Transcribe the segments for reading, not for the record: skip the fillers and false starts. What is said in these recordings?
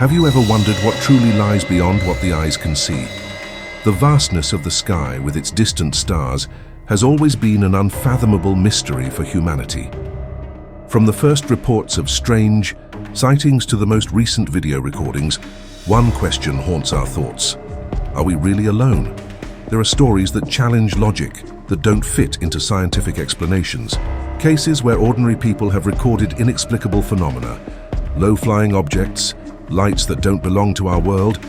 Have you ever wondered what truly lies beyond what the eyes can see? The vastness of the sky with its distant stars has always been an unfathomable mystery for humanity. From the first reports of strange sightings to the most recent video recordings, one question haunts our thoughts. Are we really alone? There are stories that challenge logic, that don't fit into scientific explanations. Cases where ordinary people have recorded inexplicable phenomena, low-flying objects, lights that don't belong to our world,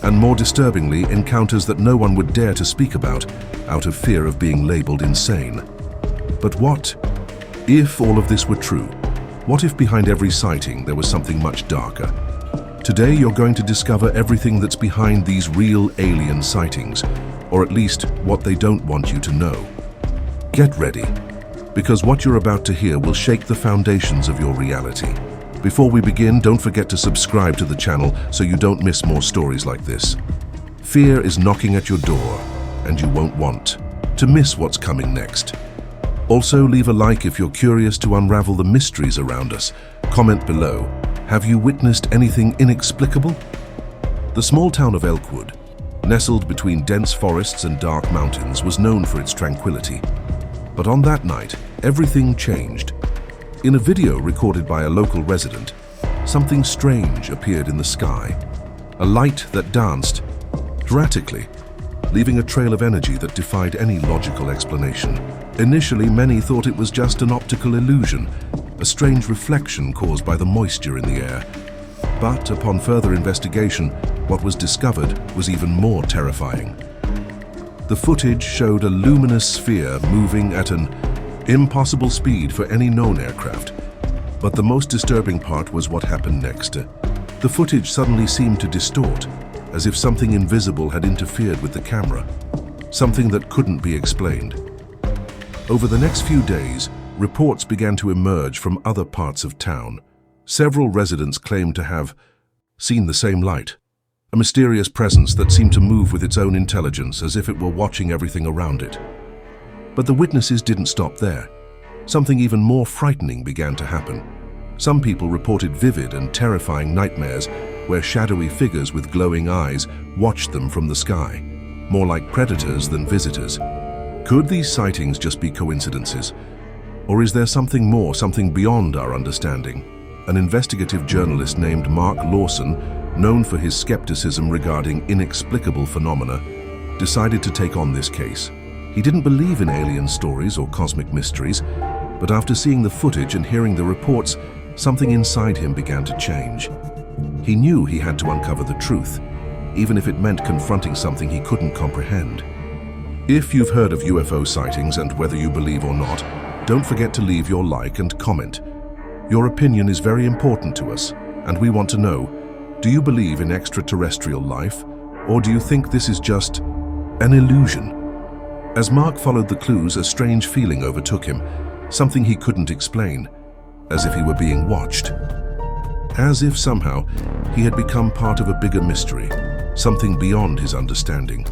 and more disturbingly, encounters that no one would dare to speak about out of fear of being labeled insane. But what if all of this were true? What if behind every sighting there was something much darker? Today you're going to discover everything that's behind these real alien sightings, or at least what they don't want you to know. Get ready, because what you're about to hear will shake the foundations of your reality. Before we begin, don't forget to subscribe to the channel so you don't miss more stories like this. Fear is knocking at your door, and you won't want to miss what's coming next. Also, leave a like if you're curious to unravel the mysteries around us. Comment below, have you witnessed anything inexplicable? The small town of Elkwood, nestled between dense forests and dark mountains, was known for its tranquility. But on that night, everything changed. In a video recorded by a local resident, something strange appeared in the sky. A light that danced erratically, leaving a trail of energy that defied any logical explanation. Initially, many thought it was just an optical illusion, a strange reflection caused by the moisture in the air. But upon further investigation, what was discovered was even more terrifying. The footage showed a luminous sphere moving at an impossible speed for any known aircraft. But the most disturbing part was what happened next. The footage suddenly seemed to distort, as if something invisible had interfered with the camera, something that couldn't be explained. Over the next few days, reports began to emerge from other parts of town. Several residents claimed to have seen the same light, a mysterious presence that seemed to move with its own intelligence as if it were watching everything around it. But the witnesses didn't stop there. Something even more frightening began to happen. Some people reported vivid and terrifying nightmares where shadowy figures with glowing eyes watched them from the sky, more like predators than visitors. Could these sightings just be coincidences? Or is there something more, something beyond our understanding? An investigative journalist named Lawson, known for his skepticism regarding inexplicable phenomena, decided to take on this case. He didn't believe in alien stories or cosmic mysteries, but after seeing the footage and hearing the reports, something inside him began to change. He knew he had to uncover the truth, even if it meant confronting something he couldn't comprehend. If you've heard of UFO sightings, and whether you believe or not, don't forget to leave your like and comment. Your opinion is very important to us, and we want to know, do you believe in extraterrestrial life, or do you think this is just an illusion? As Mark followed the clues, a strange feeling overtook him, something he couldn't explain, as if he were being watched. As if somehow he had become part of a bigger mystery, something beyond his understanding.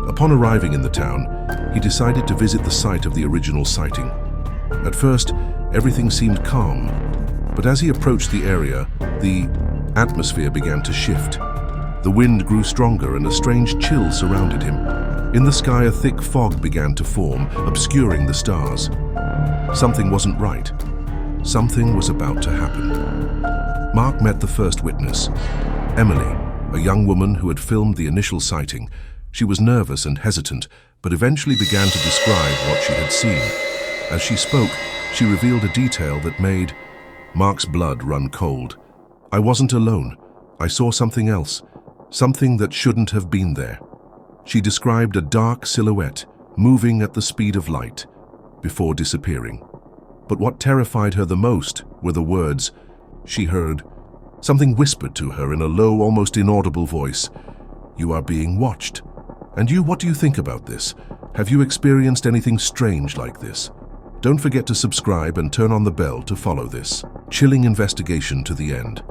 Upon arriving in the town, he decided to visit the site of the original sighting. At first, everything seemed calm, but as he approached the area, the atmosphere began to shift. The wind grew stronger and a strange chill surrounded him. In the sky, a thick fog began to form, obscuring the stars. Something wasn't right. Something was about to happen. Mark met the first witness, Emily, a young woman who had filmed the initial sighting. She was nervous and hesitant, but eventually began to describe what she had seen. As she spoke, she revealed a detail that made Mark's blood run cold. "I wasn't alone. I saw something else, something that shouldn't have been there." She described a dark silhouette moving at the speed of light before disappearing. But what terrified her the most were the words she heard. Something whispered to her in a low, almost inaudible voice, "You are being watched. And you, what do you think about this? Have you experienced anything strange like this?" Don't forget to subscribe and turn on the bell to follow this chilling investigation to the end.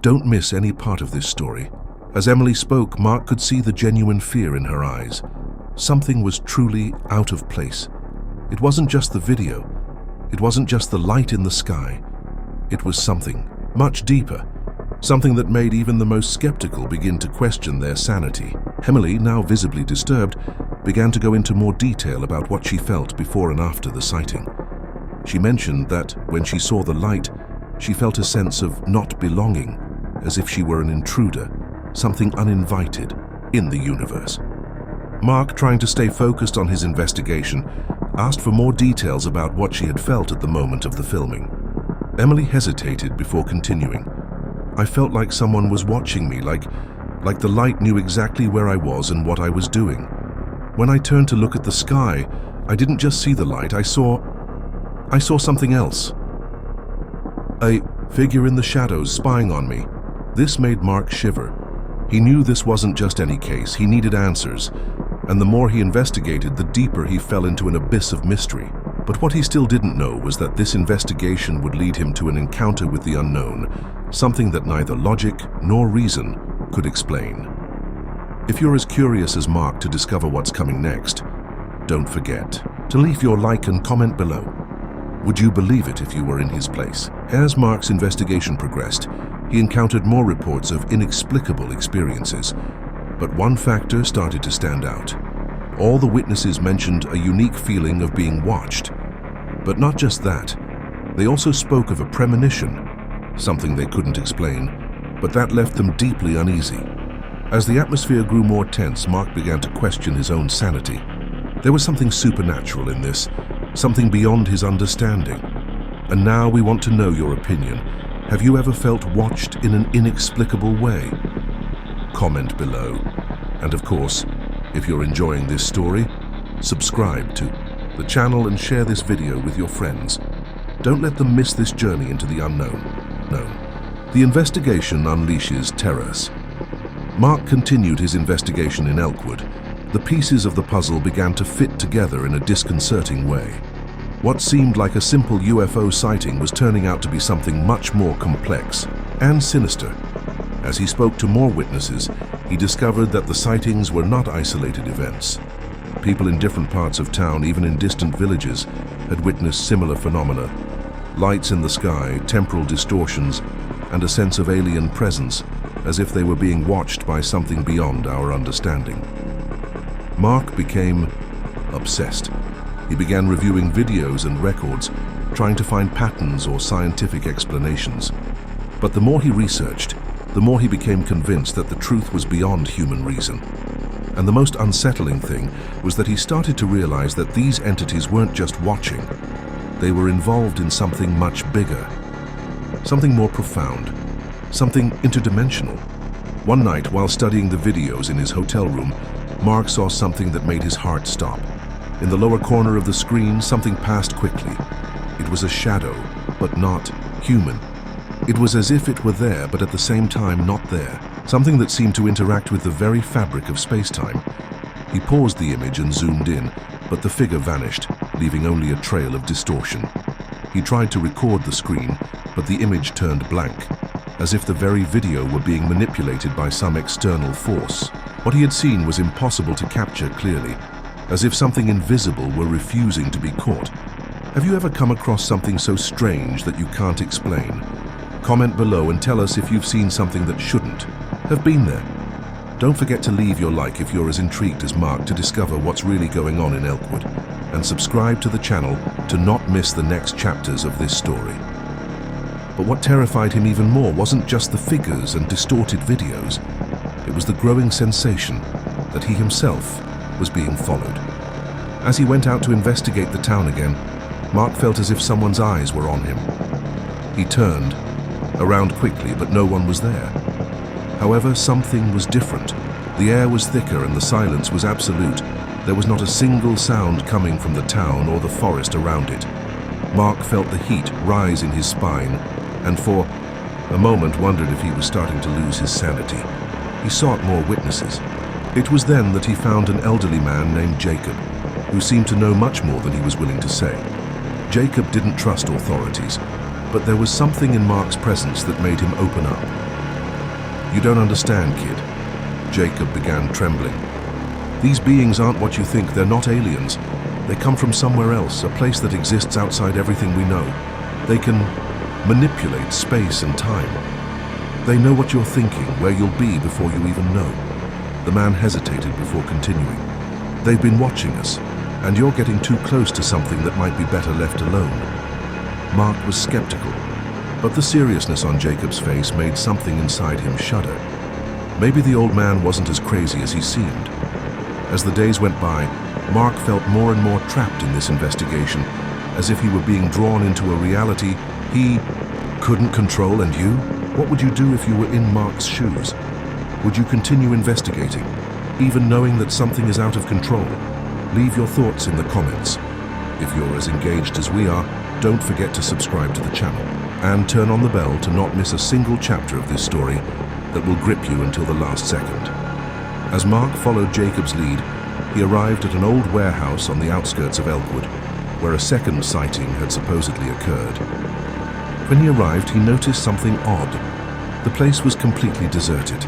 Don't miss any part of this story. As Emily spoke, Mark could see the genuine fear in her eyes. Something was truly out of place. It wasn't just the video. It wasn't just the light in the sky. It was something much deeper, something that made even the most skeptical begin to question their sanity. Emily, now visibly disturbed, began to go into more detail about what she felt before and after the sighting. She mentioned that when she saw the light, she felt a sense of not belonging, as if she were an intruder, something uninvited in the universe. Mark, trying to stay focused on his investigation, asked for more details about what she had felt at the moment of the filming. Emily hesitated before continuing. "I felt like someone was watching me, like the light knew exactly where I was and what I was doing. When I turned to look at the sky, I didn't just see the light, I saw something else. A figure in the shadows spying on me." This made Mark shiver. He knew this wasn't just any case, he needed answers, and the more he investigated, the deeper he fell into an abyss of mystery. But what he still didn't know was that this investigation would lead him to an encounter with the unknown, something that neither logic nor reason could explain. If you're as curious as Mark to discover what's coming next, don't forget to leave your like and comment below. Would you believe it if you were in his place? As Mark's investigation progressed, he encountered more reports of inexplicable experiences. But one factor started to stand out. All the witnesses mentioned a unique feeling of being watched. But not just that, they also spoke of a premonition, something they couldn't explain, but that left them deeply uneasy. As the atmosphere grew more tense, Mark began to question his own sanity. There was something supernatural in this, something beyond his understanding. And now we want to know your opinion. Have you ever felt watched in an inexplicable way? Comment below. And of course, if you're enjoying this story, subscribe to the channel and share this video with your friends. Don't let them miss this journey into the unknown. No. The investigation unleashes terrors. Mark continued his investigation in Elkwood. The pieces of the puzzle began to fit together in a disconcerting way. What seemed like a simple UFO sighting was turning out to be something much more complex and sinister. As he spoke to more witnesses, he discovered that the sightings were not isolated events. People in different parts of town, even in distant villages, had witnessed similar phenomena. Lights in the sky, temporal distortions, and a sense of alien presence, as if they were being watched by something beyond our understanding. Mark became obsessed. He began reviewing videos and records, trying to find patterns or scientific explanations. But the more he researched, the more he became convinced that the truth was beyond human reason. And the most unsettling thing was that he started to realize that these entities weren't just watching. They were involved in something much bigger, something more profound, something interdimensional. One night, while studying the videos in his hotel room, Mark saw something that made his heart stop. In the lower corner of the screen, something passed quickly. It was a shadow, but not human. It was as if it were there, but at the same time not there. Something that seemed to interact with the very fabric of space-time. He paused the image and zoomed in, but the figure vanished, leaving only a trail of distortion. He tried to record the screen, but the image turned blank, as if the very video were being manipulated by some external force. What he had seen was impossible to capture clearly, as if something invisible were refusing to be caught. Have you ever come across something so strange that you can't explain? Comment below and tell us if you've seen something that shouldn't have been there. Don't forget to leave your like if you're as intrigued as Mark to discover what's really going on in Elkwood, and subscribe to the channel to not miss the next chapters of this story. But what terrified him even more wasn't just the figures and distorted videos. It was the growing sensation that he himself was being followed. As he went out to investigate the town again, Mark felt as if someone's eyes were on him. He turned around quickly, but no one was there. However, something was different. The air was thicker and the silence was absolute. There was not a single sound coming from the town or the forest around it. Mark felt the heat rise in his spine, and for a moment wondered if he was starting to lose his sanity. He sought more witnesses. It was then that he found an elderly man named Jacob, who seemed to know much more than he was willing to say. Jacob didn't trust authorities, but there was something in Mark's presence that made him open up. "You don't understand, kid." Jacob began trembling. "These beings aren't what you think. They're not aliens. They come from somewhere else, a place that exists outside everything we know. They can manipulate space and time. They know what you're thinking, where you'll be before you even know. The man hesitated before continuing. They've been watching us, and you're getting too close to something that might be better left alone. Mark was skeptical, but the seriousness on Jacob's face made something inside him shudder. Maybe the old man wasn't as crazy as he seemed. As the days went by, Mark felt more and more trapped in this investigation, as if he were being drawn into a reality he couldn't control. And you? What would you do if you were in Mark's shoes? Would you continue investigating, even knowing that something is out of control? Leave your thoughts in the comments. If you're as engaged as we are, don't forget to subscribe to the channel and turn on the bell to not miss a single chapter of this story that will grip you until the last second. As Mark followed Jacob's lead, he arrived at an old warehouse on the outskirts of Elkwood, where a second sighting had supposedly occurred. When he arrived, he noticed something odd. The place was completely deserted,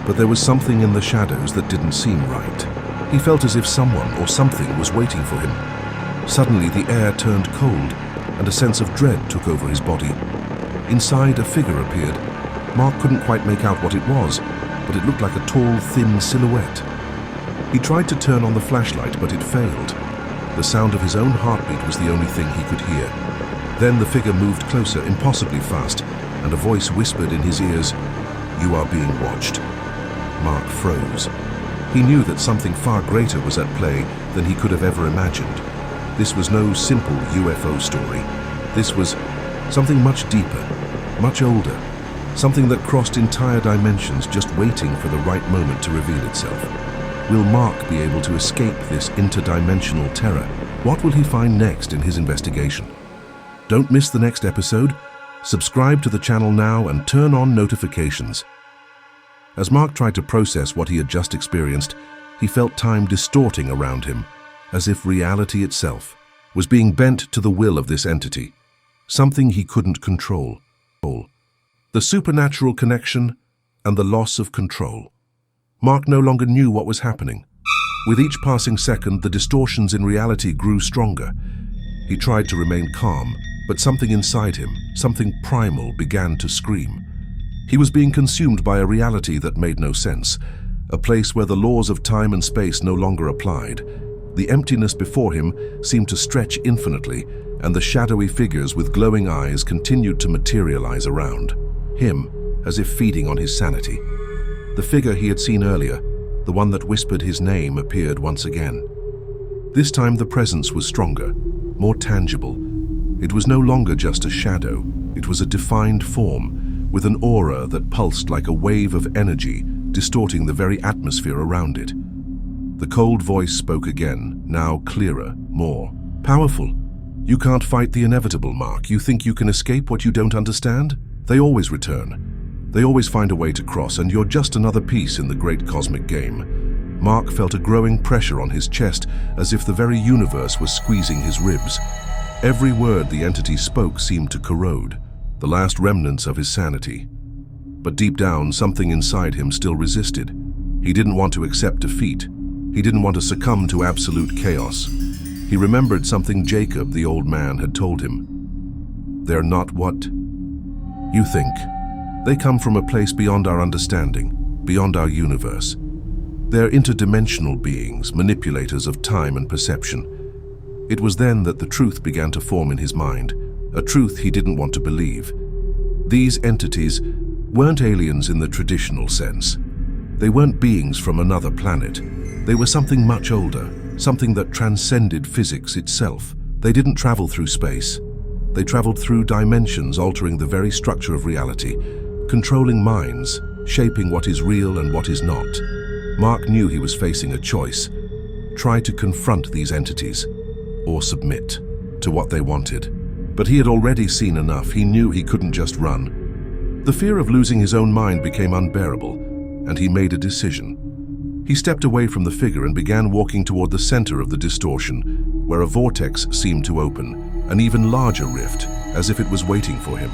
but there was something in the shadows that didn't seem right. He felt as if someone or something was waiting for him. Suddenly, the air turned cold, and a sense of dread took over his body. Inside, a figure appeared. Mark couldn't quite make out what it was, but it looked like a tall, thin silhouette. He tried to turn on the flashlight, but it failed. The sound of his own heartbeat was the only thing he could hear. Then the figure moved closer, impossibly fast, and a voice whispered in his ears, "You are being watched." Mark froze. He knew that something far greater was at play than he could have ever imagined. This was no simple UFO story. This was something much deeper, much older, something that crossed entire dimensions, just waiting for the right moment to reveal itself. Will Mark be able to escape this interdimensional terror? What will he find next in his investigation? Don't miss the next episode. Subscribe to the channel now and turn on notifications. As Mark tried to process what he had just experienced, he felt time distorting around him, as if reality itself was being bent to the will of this entity, something he couldn't control. The supernatural connection and the loss of control. Mark no longer knew what was happening. With each passing second, the distortions in reality grew stronger. He tried to remain calm, but something inside him, something primal, began to scream. He was being consumed by a reality that made no sense, a place where the laws of time and space no longer applied. The emptiness before him seemed to stretch infinitely, and the shadowy figures with glowing eyes continued to materialize around him, as if feeding on his sanity. The figure he had seen earlier, the one that whispered his name, appeared once again. This time the presence was stronger, more tangible. It was no longer just a shadow. It was a defined form, with an aura that pulsed like a wave of energy, distorting the very atmosphere around it. The cold voice spoke again, now clearer, more powerful. "You can't fight the inevitable, Mark. You think you can escape what you don't understand? They always return. They always find a way to cross, and you're just another piece in the great cosmic game." Mark felt a growing pressure on his chest, as if the very universe was squeezing his ribs. Every word the entity spoke seemed to corrode, the last remnants of his sanity. But deep down, something inside him still resisted. He didn't want to accept defeat. He didn't want to succumb to absolute chaos. He remembered something Jacob, the old man, had told him. "They're not what you think. They come from a place beyond our understanding, beyond our universe. They're interdimensional beings, manipulators of time and perception." It was then that the truth began to form in his mind, a truth he didn't want to believe. These entities weren't aliens in the traditional sense. They weren't beings from another planet. They were something much older, something that transcended physics itself. They didn't travel through space. They traveled through dimensions, altering the very structure of reality, controlling minds, shaping what is real and what is not. Mark knew he was facing a choice: try to confront these entities, or submit to what they wanted. But he had already seen enough. He knew he couldn't just run. The fear of losing his own mind became unbearable, and he made a decision. He stepped away from the figure and began walking toward the center of the distortion, where a vortex seemed to open, an even larger rift, as if it was waiting for him.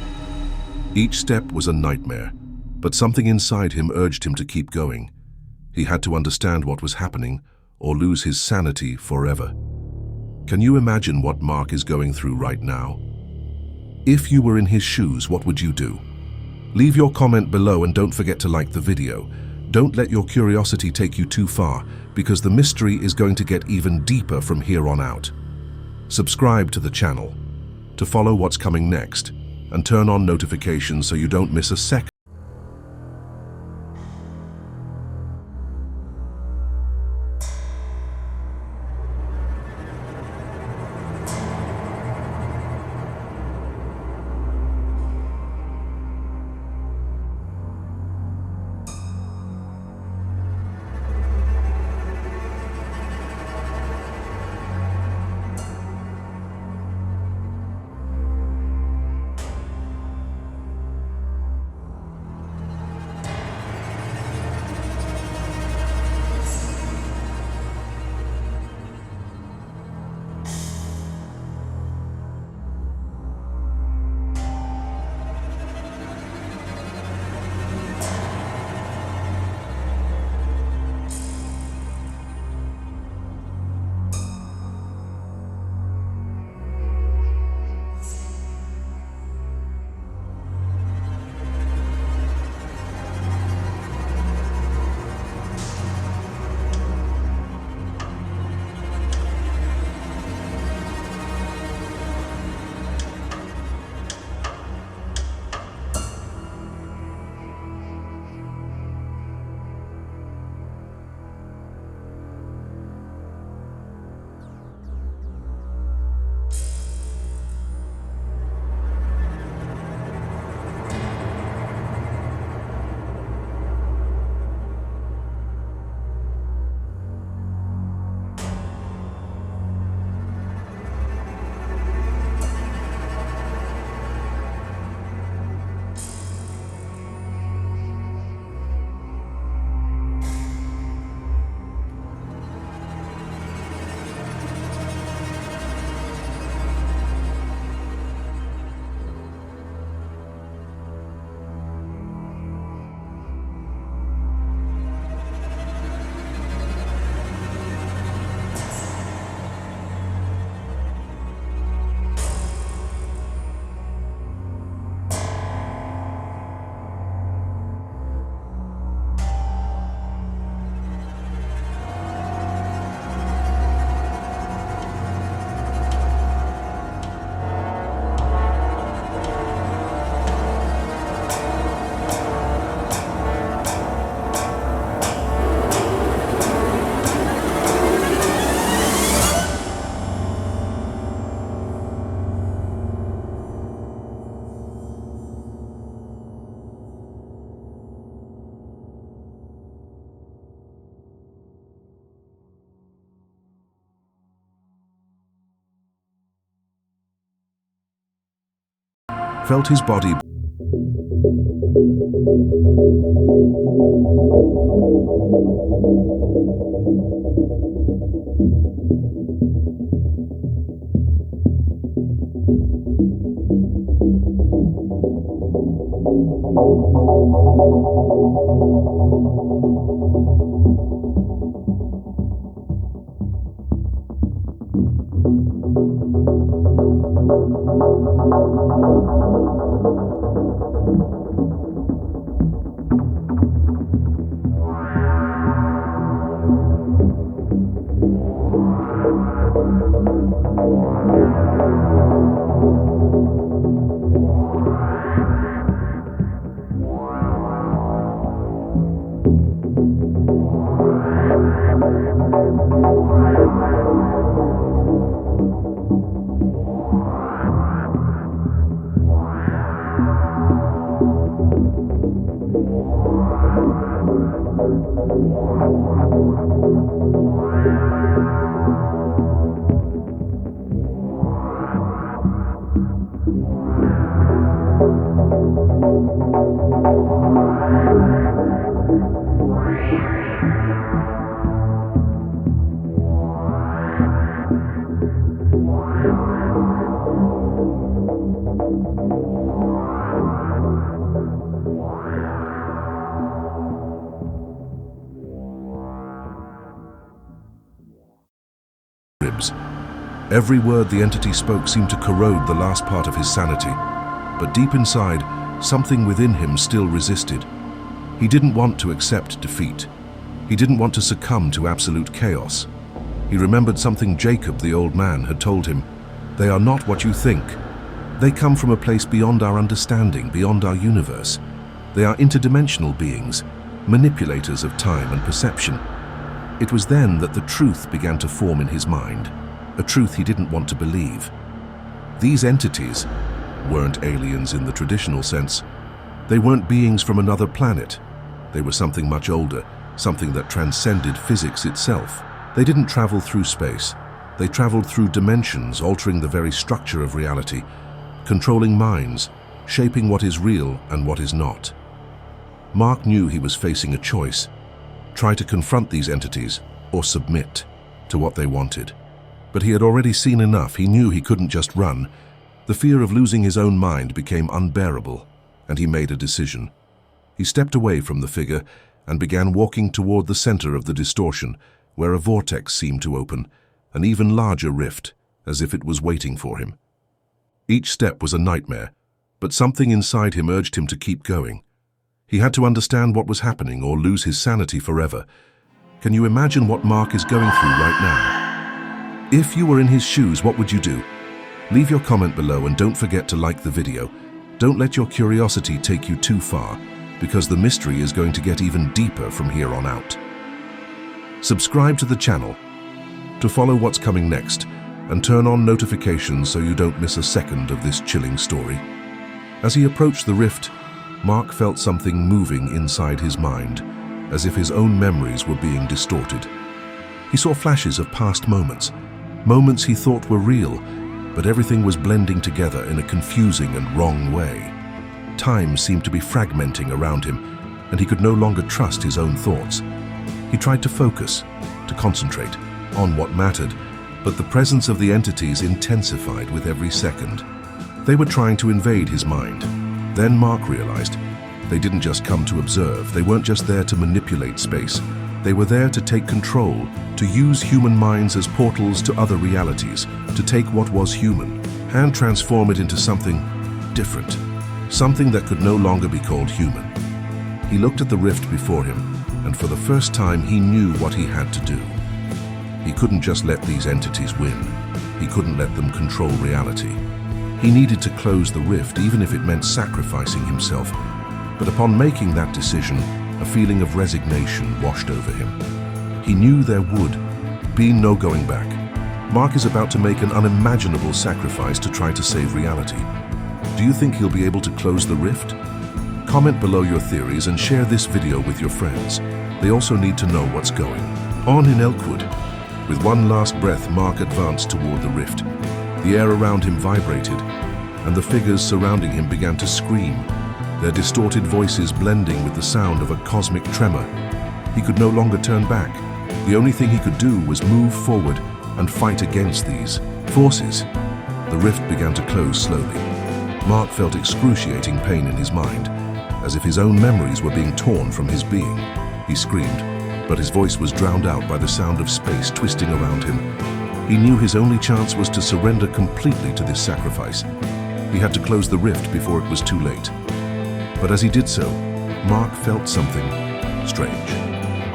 Each step was a nightmare, but something inside him urged him to keep going. He had to understand what was happening, or lose his sanity forever. Can you imagine what Mark is going through right now? If you were in his shoes, what would you do? Leave your comment below and don't forget to like the video. Don't let your curiosity take you too far, because the mystery is going to get even deeper from here on out. Subscribe to the channel to follow what's coming next, and turn on notifications so you don't miss a second. Felt his body. Every word the entity spoke seemed to corrode the last part of his sanity, but deep inside, something within him still resisted. He didn't want to accept defeat. He didn't want to succumb to absolute chaos. He remembered something Jacob, the old man, had told him. They are not what you think. They come from a place beyond our understanding, beyond our universe. They are interdimensional beings, manipulators of time and perception. It was then that the truth began to form in his mind, a truth he didn't want to believe. These entities weren't aliens in the traditional sense. They weren't beings from another planet. They were something much older, something that transcended physics itself. They didn't travel through space. They traveled through dimensions, altering the very structure of reality, controlling minds, shaping what is real and what is not. Mark knew he was facing a choice: try to confront these entities or submit to what they wanted. But he had already seen enough. He knew he couldn't just run. The fear of losing his own mind became unbearable, and he made a decision. He stepped away from the figure and began walking toward the center of the distortion, where a vortex seemed to open, an even larger rift, as if it was waiting for him. Each step was a nightmare, but something inside him urged him to keep going. He had to understand what was happening or lose his sanity forever. Can you imagine what Mark is going through right now? If you were in his shoes, what would you do? Leave your comment below and don't forget to like the video. Don't let your curiosity take you too far, because the mystery is going to get even deeper from here on out. Subscribe to the channel to follow what's coming next, and turn on notifications so you don't miss a second of this chilling story. As he approached the rift, Mark felt something moving inside his mind, as if his own memories were being distorted. He saw flashes of past moments, moments he thought were real, but everything was blending together in a confusing and wrong way. Time seemed to be fragmenting around him, and he could no longer trust his own thoughts. He tried to focus, to concentrate on what mattered, but the presence of the entities intensified with every second. They were trying to invade his mind. Then Mark realized they didn't just come to observe. They weren't just there to manipulate space. They were there to take control, to use human minds as portals to other realities, to take what was human and transform it into something different, something that could no longer be called human. He looked at the rift before him, and for the first time he knew what he had to do. He couldn't just let these entities win. He couldn't let them control reality. He needed to close the rift, even if it meant sacrificing himself. But upon making that decision, a feeling of resignation washed over him. He knew there would be no going back. Mark is about to make an unimaginable sacrifice to try to save reality. Do you think he'll be able to close the rift? Comment below your theories and share this video with your friends. They also need to know what's going on in Elkwood. With one last breath, Mark advanced toward the rift. The air around him vibrated, and the figures surrounding him began to scream, their distorted voices blending with the sound of a cosmic tremor. He could no longer turn back. The only thing he could do was move forward and fight against these forces. The rift began to close slowly. Mark felt excruciating pain in his mind, as if his own memories were being torn from his being. He screamed, but his voice was drowned out by the sound of space twisting around him. He knew his only chance was to surrender completely to this sacrifice. He had to close the rift before it was too late. But as he did so, Mark felt something strange.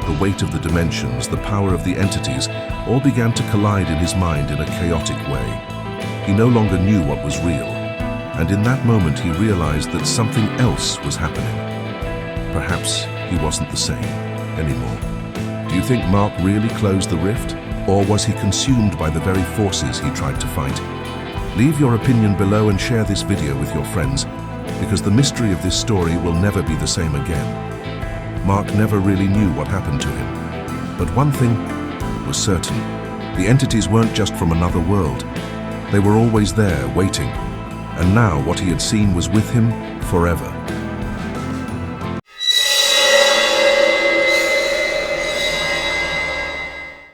The weight of the dimensions, the power of the entities, all began to collide in his mind in a chaotic way. He no longer knew what was real, and in that moment he realized that something else was happening. Perhaps he wasn't the same anymore. Do you think Mark really closed the rift? Or was he consumed by the very forces he tried to fight? Leave your opinion below and share this video with your friends, because the mystery of this story will never be the same again. Mark never really knew what happened to him. But one thing was certain. The entities weren't just from another world. They were always there, waiting. And now what he had seen was with him forever.